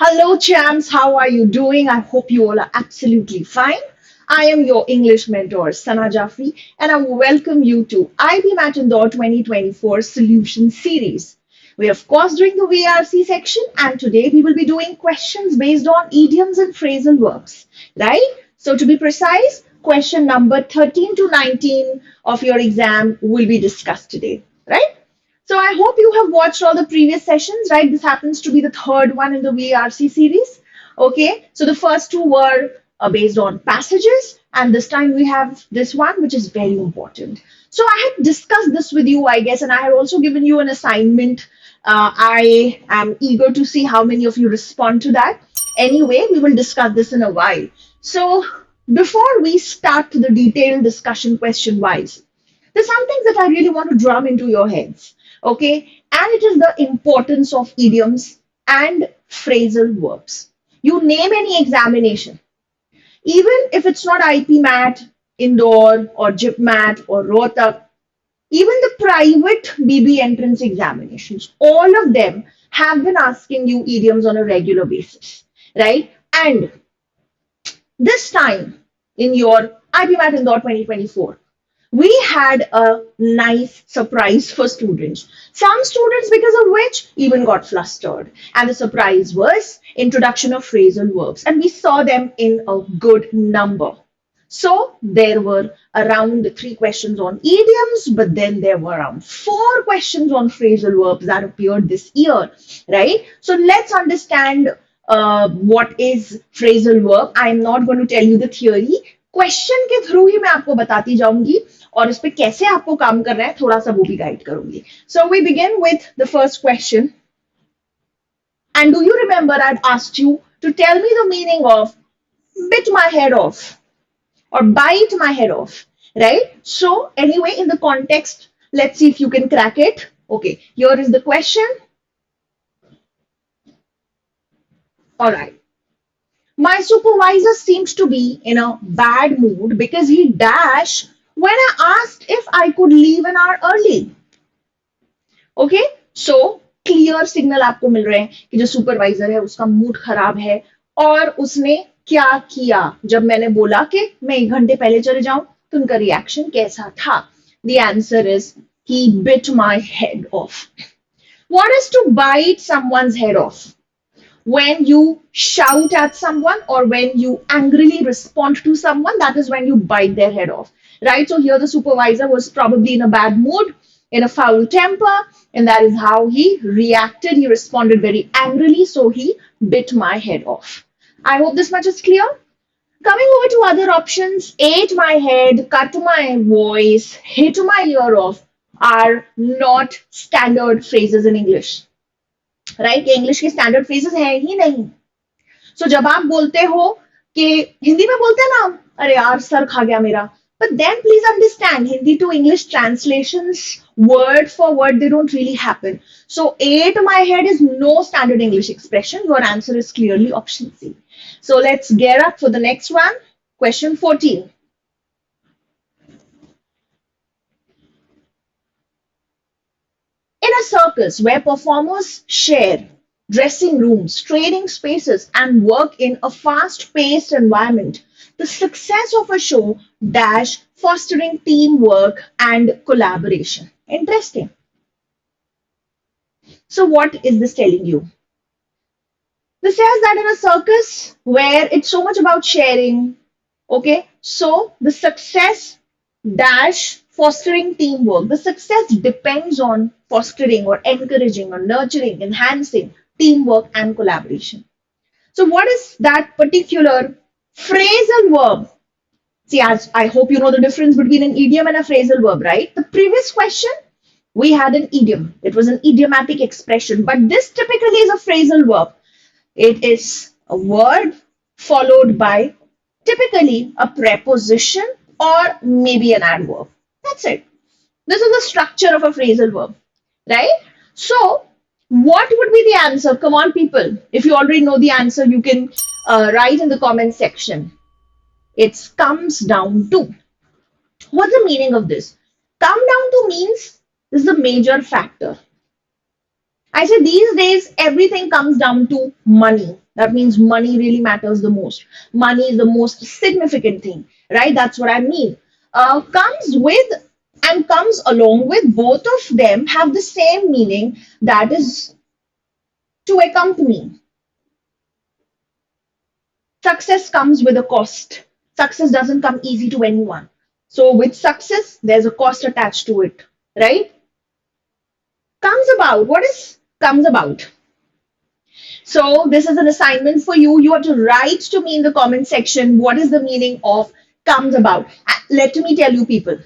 Hello, champs. How are you doing? I hope you all are absolutely fine. I am your English mentor, Sana Jaffrey, and I welcome you to IPMAT Indore 2024 Solution Series. We are, of course, doing the VARC section, and today we will be doing questions based on idioms and phrasal verbs, right? So, to be precise, question number 13 to 19 of your exam will be discussed today, right? So I hope you have watched all the previous sessions, right? This happens to be the third one in the VRC series. Okay, so the first two were based on passages, and this time we have this one, which is very important. So I had discussed this with you, I guess, and I had also given you an assignment. I am eager to see how many of you respond to that. Anyway, we will discuss this in a while. So before we start the detailed discussion question wise, there's some things that I really want to drum into your heads. Okay, and it is the importance of idioms and phrasal verbs. You name any examination, even if it's not IPMAT, Indore, or GIPMAT, or Rohtak, even the private BB entrance examinations, all of them have been asking you idioms on a regular basis, right? And this time in your IPMAT Indore 2024, we had a nice surprise for students. Some students, because of which, even got flustered. And the surprise was introduction of phrasal verbs. And we saw them in a good number. So there were around three questions on idioms, but then there were around four questions on phrasal verbs that appeared this year, right? So let's understand what is phrasal verb. I'm not going to tell you the theory. Question के through ही मैं आपको बताती जाऊंगी और इस पे कैसे आपको काम करना है थोड़ा सा वो भी गाइड करूंगी. So we begin with the first question. And do you remember I'd asked you to tell me the meaning of bit my head off or bite my head off, right? So anyway, in the context, let's see if you can crack it. Okay, here is the question. All right. My supervisor seems to be in a bad mood because he dashed when I asked if I could leave an hour early. Okay so clear signal आपको मिल रहे हैं कि जो supervisor है उसका mood खराब है और उसने क्या किया जब मैंने बोला कि मैं 1 घंटे पहले चले जाऊं तो उनका रिएक्शन कैसा था. The answer is he bit my head off. What is to bite someone's head off? When you shout at someone or when you angrily respond to someone, that is when you bite their head off, right? So here the supervisor was probably in a bad mood, in a foul temper, and that is how he reacted. He responded very angrily, so he bit my head off. I hope this much is clear. Coming over to other options, ate my head, cut my voice, hit my ear off are not standard phrases in English. Right ये English के standard phrases है ही नहीं. सो जब आप बोलते हो कि हिंदी में बोलते हैं ना अरे यार सर खा गया मेरा, but then please understand Hindi to English translations word for word they don't really happen. So ate my head is no standard English expression. Your answer is clearly option C. So let's gear up for the next one. Question 14. In a circus where performers share dressing rooms, training spaces, and work in a fast paced environment, the success of a show dash fostering teamwork and collaboration. Interesting. So, what is this telling you? This says that in a circus where it's so much about sharing, okay, so the success dash fostering teamwork. The success depends on fostering or encouraging or nurturing, enhancing teamwork and collaboration. So, what is that particular phrasal verb? See, as I hope you know the difference between an idiom and a phrasal verb, right? The previous question, we had an idiom. It was an idiomatic expression, but this typically is a phrasal verb. It is a word followed by typically a preposition or maybe an adverb. That's it. This is the structure of a phrasal verb, right? So, what would be the answer? Come on, people. If you already know the answer, you can write in the comment section. It comes down to. What's the meaning of this? Come down to means this is a major factor. I say these days everything comes down to money. That means money really matters the most. Money is the most significant thing, right? That's what I mean. Comes with and comes along with, both of them have the same meaning, that is to accompany. Success comes with a cost. Success doesn't come easy to anyone. So with success, there's a cost attached to it, right? Comes about. What is comes about? So this is an assignment for you. You have to write to me in the comment section what is the meaning of comes about. Let me tell you, people.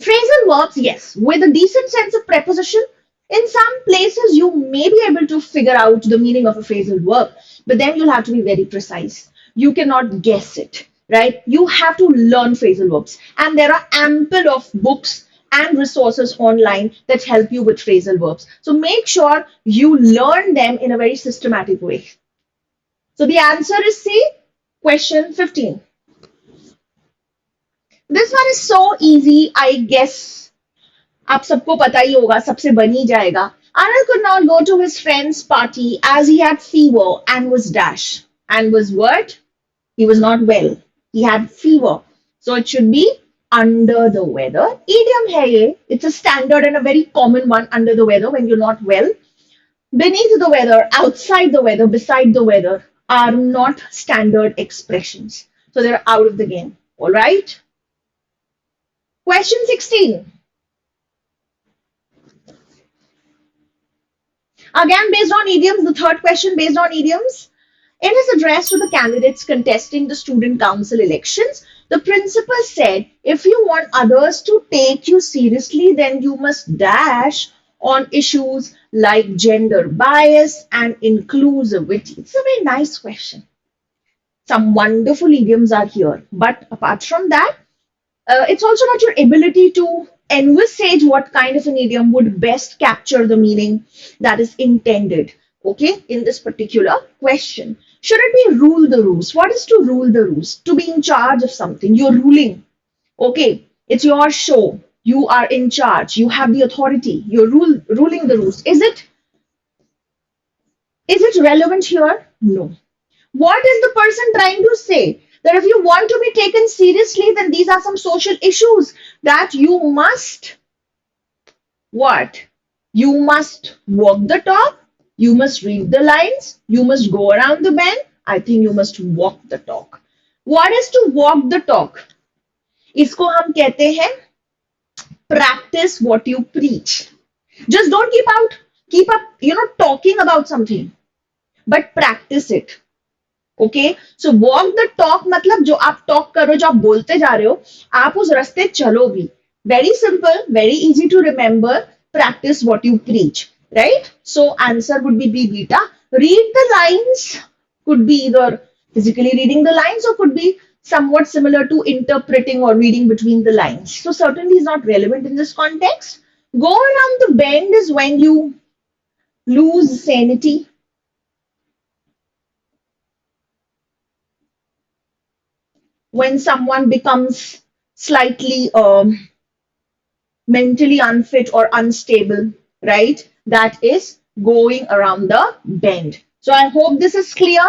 Phrasal verbs, yes, with a decent sense of preposition. In some places, you may be able to figure out the meaning of a phrasal verb, but then you'll have to be very precise. You cannot guess it, right? You have to learn phrasal verbs, and there are ample of books and resources online that help you with phrasal verbs. So make sure you learn them in a very systematic way. So the answer is C, question 15. This one is so easy, I guess. आप सबको पता ही होगा, सबसे बन ही जाएगा. Anand could not go to his friend's party as he had fever and was dash. And was what? He was not well. He had fever. So it should be under the weather. Idiom hai ye. It's a standard and a very common one, under the weather, when you're not well. Beneath the weather, outside the weather, beside the weather are not standard expressions. So they're out of the game. All right? Question 16. Again, based on idioms, the third question based on idioms. In his address to the candidates contesting the student council elections, the principal said, if you want others to take you seriously, then you must dash on issues like gender bias and inclusivity. It's a very nice question. Some wonderful idioms are here. But apart from that, it's also about your ability to envisage what kind of an idiom would best capture the meaning that is intended, okay, in this particular question. Should it be rule the roost? What is to rule the roost? To be in charge of something. You're ruling, okay? It's your show. You are in charge. You have the authority. You're ruling the roost. Is it relevant here? No. What is the person trying to say? That if you want to be taken seriously, then these are some social issues that you must, what? You must walk the talk, you must read the lines, you must go around the bend. I think you must walk the talk. What is to walk the talk? इसको हम कहते हैं practice what you preach. Just don't keep up, talking about something, but practice it. Okay so walk the talk मतलब जो आप talk कर रहे हो, जो आप बोलते जा रहे हो, आप उस रास्ते चलो भी. Very simple, very easy to remember. Practice what you preach, right? So answer would be beta. Read the lines could be either physically reading the lines or could be somewhat similar to interpreting or reading between the lines. So certainly is not relevant in this context. Go around the bend is when you lose sanity. When someone becomes slightly mentally unfit or unstable, right? That is going around the bend. So I hope this is clear.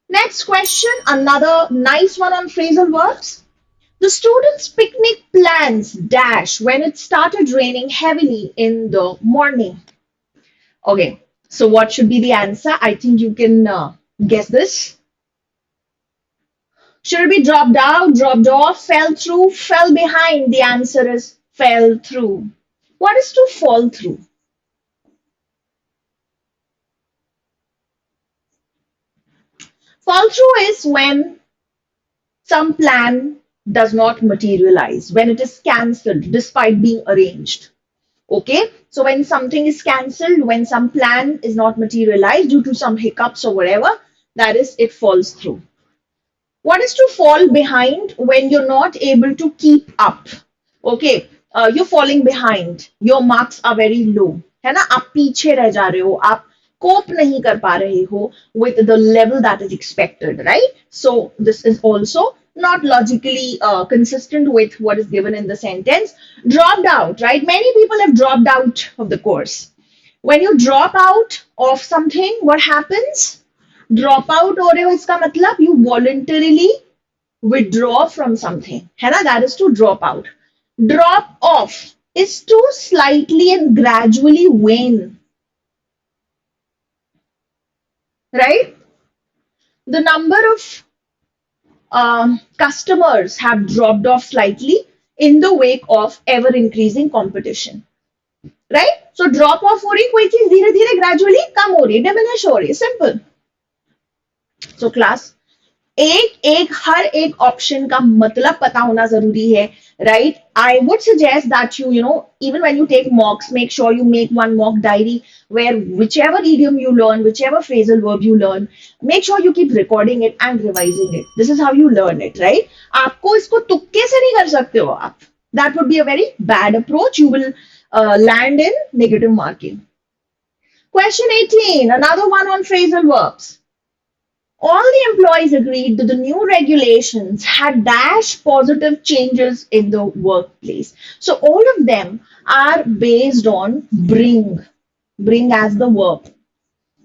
Next question, another nice one on phrasal verbs. The students' picnic plans dash when it started raining heavily in the morning. Okay, so what should be the answer? I think you can guess this. Should it be dropped out, dropped off, fell through, fell behind? The answer is fell through. What is to fall through? Fall through is when some plan does not materialize, when it is cancelled despite being arranged. Okay, so when something is cancelled, when some plan is not materialized due to some hiccups or whatever, that is, it falls through. What is to fall behind? When you're not able to keep up. Okay, you're falling behind. Your marks are very low. है ना? आप पीछे रह जा रहे हो. आप cope नहीं कर पा रहे हो with the level that is expected, right? So this is also not logically consistent with what is given in the sentence. Dropped out, right? Many people have dropped out of the course. When you drop out of something, what happens? Drop out हो रहे हो इसका मतलब you voluntarily withdraw from something, है ना? That is to drop out. Drop off is to slightly and gradually wane, right? The number of customers have dropped off slightly in the wake of ever increasing competition, right? So drop off हो रही कोई चीज धीरे धीरे gradually कम हो रही है, diminish हो रही है, simple. So class, एक एक हर एक ऑप्शन का मतलब पता होना जरूरी है, right? I would suggest that you know even when you take mocks, make sure you make one mock diary where whichever idiom you learn, whichever phrasal verb you learn, make sure you keep recording it and revising it. This is how you learn it, right? आपको इसको तुक्के से नहीं कर सकते हो आप. That would be a very bad approach. You will land in negative marking. Question 18, another one on phrasal verbs. All the employees agreed that the new regulations had dash positive changes in the workplace. So all of them are based on bring as the verb,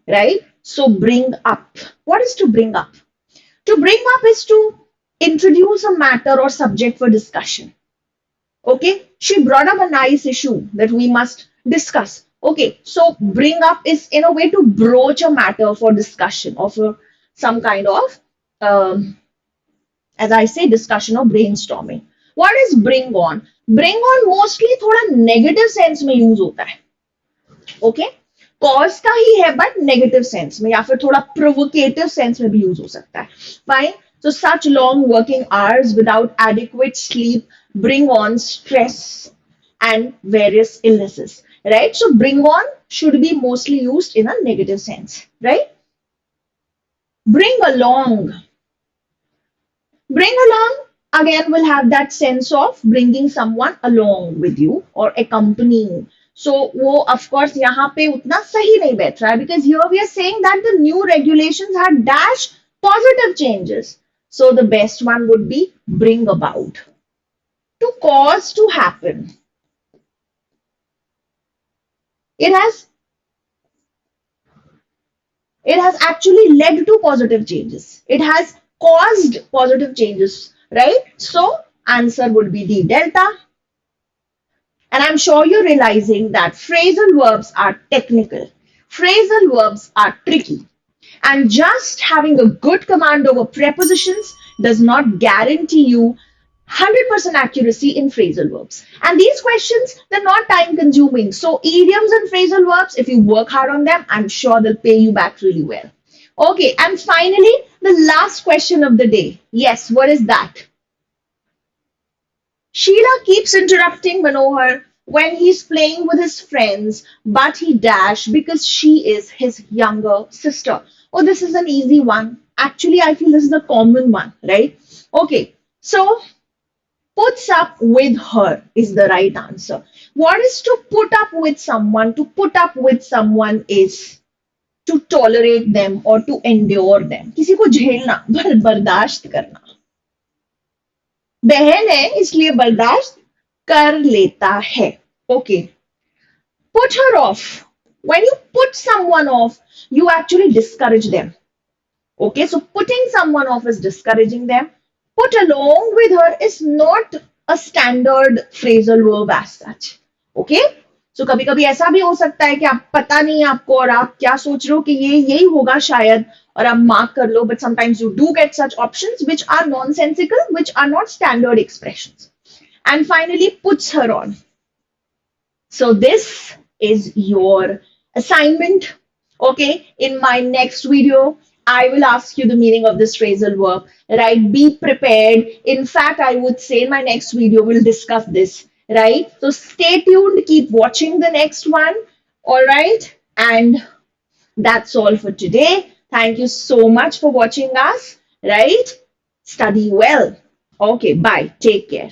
right? So bring up. What is to bring up? To bring up is to introduce a matter or subject for discussion. Okay, she brought up a nice issue that we must discuss. Okay, so bring up is in a way to broach a matter for discussion of some kind of, as I say, discussion or brainstorming. What is bring on? Bring on mostly थोड़ा negative sense में use होता है. Okay, cause का ही है but negative sense में, या फिर थोड़ा provocative sense में भी use हो सकता है. Fine. So such long working hours without adequate sleep bring on stress and various illnesses, right? So bring on should be mostly used in a negative sense, right? Bring along. Bring along again will have that sense of bringing someone along with you or accompanying. So वो of course यहाँ पे उतना सही नहीं बैठ रहा है, because here we are saying that the new regulations had dash positive changes. So the best one would be bring about. To cause to happen. It has actually led to positive changes. It has caused positive changes, right? So answer would be D, delta. And I'm sure you're realizing that phrasal verbs are technical. Phrasal verbs are tricky. And just having a good command over prepositions does not guarantee you 100% accuracy in phrasal verbs. And these questions, they're not time consuming. So idioms and phrasal verbs, if you work hard on them, I'm sure they'll pay you back really well. Okay, and finally, the last question of the day. Yes, what is that? Sheila keeps interrupting Manohar when he's playing with his friends, but he dash because she is his younger sister. Oh, this is an easy one. Actually, I feel this is a common one, right? Okay, so puts up with her is the right answer. What is to put up with someone? To put up with someone is to tolerate them or to endure them. किसी को झेलना, बर्दाश्त करना. बहन है इसलिए बर्दाश्त कर लेता है. Okay. Put her off. When you put someone off, you actually discourage them. Okay, so putting someone off is discouraging them. Put along with her is not a standard phrasal verb as such. Okay, so कभी कभी ऐसा भी हो सकता है कि आप पता नहीं आपको और आप क्या सोच रहे हो कि ये यही होगा शायद और आप मार्क कर लो, but sometimes you do get such options which are nonsensical, which are not standard expressions. And finally, puts her on. So this is your assignment. Okay, in my next video, I will ask you the meaning of this phrasal verb, right? Be prepared. In fact, I would say in my next video, we'll discuss this, right? So stay tuned, keep watching the next one, all right? And that's all for today. Thank you so much for watching us, right? Study well. Okay, bye. Take care.